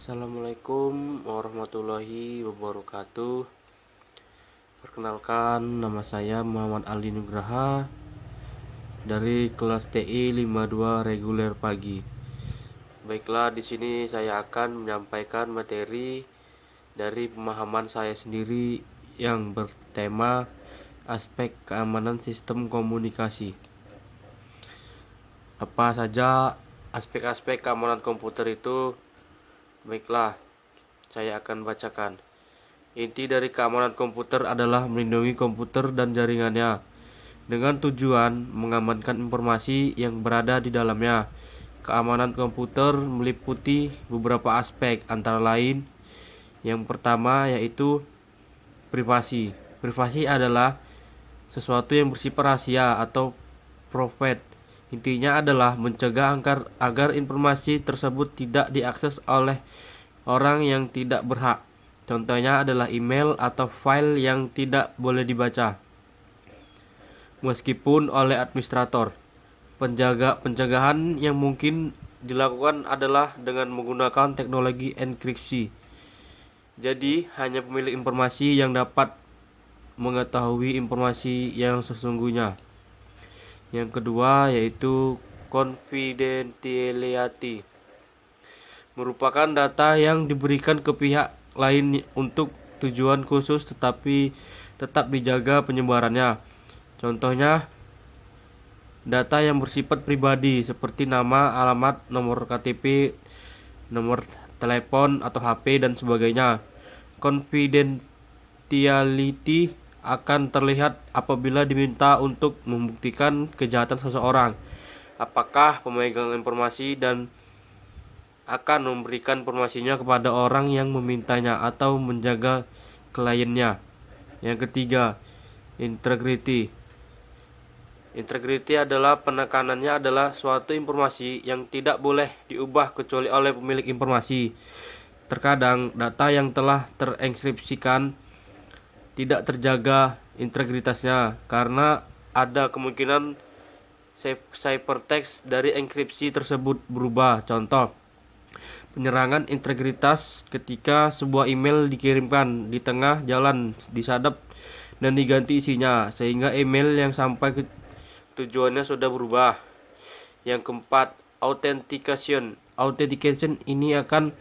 Assalamualaikum warahmatullahi wabarakatuh. Perkenalkan, nama saya Muhammad Ali Nugraha dari kelas TI 52 reguler pagi. Baiklah, di sini saya akan menyampaikan materi dari pemahaman saya sendiri yang bertema aspek keamanan sistem komunikasi. Apa saja aspek-aspek keamanan komputer itu? Baiklah, saya akan bacakan. Inti dari keamanan komputer adalah melindungi komputer dan jaringannya dengan tujuan mengamankan informasi yang berada di dalamnya. Keamanan komputer meliputi beberapa aspek, antara lain yang pertama yaitu privasi. Privasi adalah sesuatu yang bersifat rahasia atau private. Intinya adalah mencegah agar informasi tersebut tidak diakses oleh orang yang tidak berhak. Contohnya adalah email atau file yang tidak boleh dibaca, meskipun oleh administrator. Pencegahan yang mungkin dilakukan adalah dengan menggunakan teknologi enkripsi. Jadi, hanya pemilik informasi yang dapat mengetahui informasi yang sesungguhnya. Yang kedua yaitu confidentiality, merupakan data yang diberikan ke pihak lain untuk tujuan khusus tetapi tetap dijaga penyebarannya. Contohnya, data yang bersifat pribadi seperti nama, alamat, nomor KTP, nomor telepon atau HP dan sebagainya. Confidentiality akan terlihat apabila diminta untuk membuktikan kejahatan seseorang, apakah pemegang informasi dan akan memberikan informasinya kepada orang yang memintanya atau menjaga kliennya. Yang ketiga, integrity. Integrity adalah penekanannya adalah suatu informasi yang tidak boleh diubah kecuali oleh pemilik informasi. Terkadang data yang telah terenkripsikan tidak terjaga integritasnya karena ada kemungkinan ciphertext dari enkripsi tersebut berubah. Contoh, penyerangan integritas ketika sebuah email dikirimkan di tengah jalan disadap dan diganti isinya sehingga email yang sampai ke tujuannya sudah berubah. Yang keempat, authentication. Authentication ini akan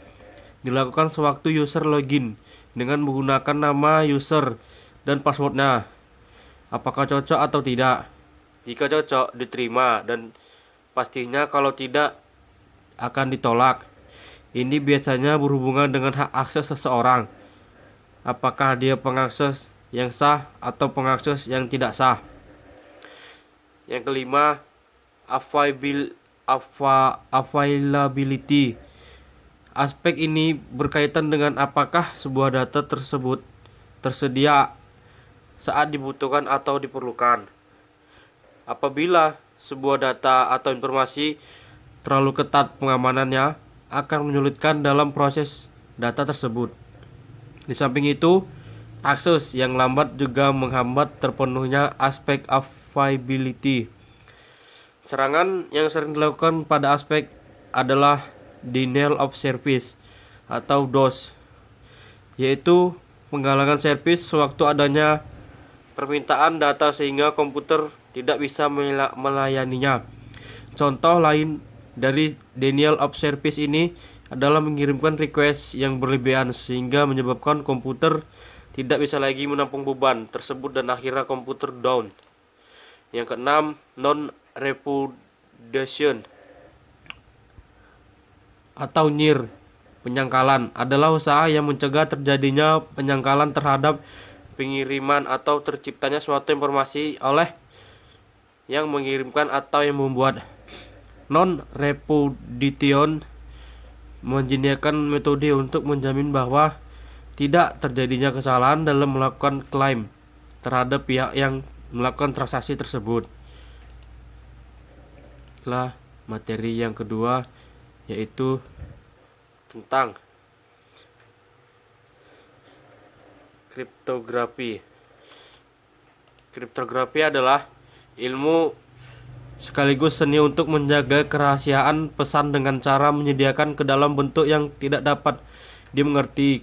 dilakukan sewaktu user login dengan menggunakan nama user dan passwordnya. Apakah cocok atau tidak? Jika cocok, diterima, dan pastinya kalau tidak, akan ditolak. Ini biasanya berhubungan dengan hak akses seseorang. Apakah dia pengakses yang sah atau pengakses yang tidak sah? Yang kelima, availability. Aspek ini berkaitan dengan apakah sebuah data tersebut tersedia saat dibutuhkan atau diperlukan. Apabila sebuah data atau informasi terlalu ketat pengamanannya, akan menyulitkan dalam proses data tersebut. Di samping itu, akses yang lambat juga menghambat terpenuhnya aspek availability. Serangan yang sering dilakukan pada aspek adalah denial of service atau DOS, yaitu penghalangan servis sewaktu adanya permintaan data sehingga komputer tidak bisa melayaninya. Contoh lain dari denial of service ini adalah mengirimkan request yang berlebihan sehingga menyebabkan komputer tidak bisa lagi menampung beban tersebut dan akhirnya komputer down. Yang keenam, non-repudiation atau NIR, penyangkalan, adalah usaha yang mencegah terjadinya penyangkalan terhadap pengiriman atau terciptanya suatu informasi oleh yang mengirimkan atau yang membuat. Non-repudiation menyediakan metode untuk menjamin bahwa tidak terjadinya kesalahan dalam melakukan klaim terhadap pihak yang melakukan transaksi tersebut. Setelah materi yang kedua yaitu tentang kriptografi. Kriptografi adalah ilmu sekaligus seni untuk menjaga kerahasiaan pesan dengan cara menyediakan ke dalam bentuk yang tidak dapat dimengerti,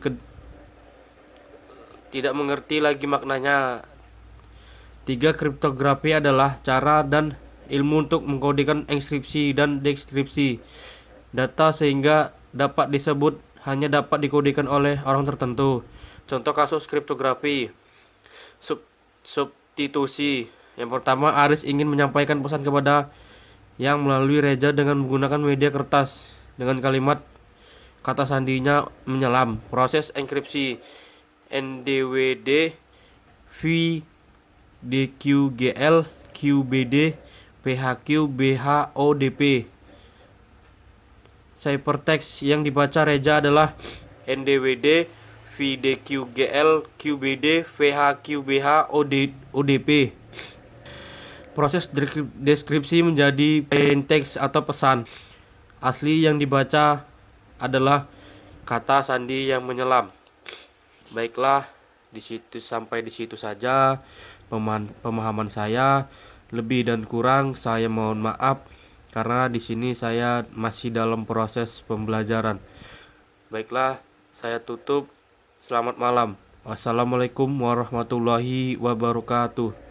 tidak mengerti lagi maknanya. 3. Kriptografi adalah cara dan ilmu untuk mengkodekan enkripsi dan dekripsi data sehingga dapat disebut hanya dapat dikodekan oleh orang tertentu. Contoh kasus kriptografi: substitusi. Yang pertama, Aris ingin menyampaikan pesan kepada yang melalui Reja dengan menggunakan media kertas dengan kalimat kata sandinya menyelam. Proses enkripsi NDWD, VDQGL, QBD, PHQ, BHODP. Ciphertext yang dibaca Reja adalah NDWD, VDQGL, QBD, VHQ, BHODP. Proses deskripsi menjadi plain text atau pesan asli yang dibaca adalah kata sandi yang menyelam. Baiklah, sampai di situ saja pemahaman saya. Lebih dan kurang saya mohon maaf karena di sini saya masih dalam proses pembelajaran. Baiklah, saya tutup. Selamat malam. Wassalamualaikum warahmatullahi wabarakatuh.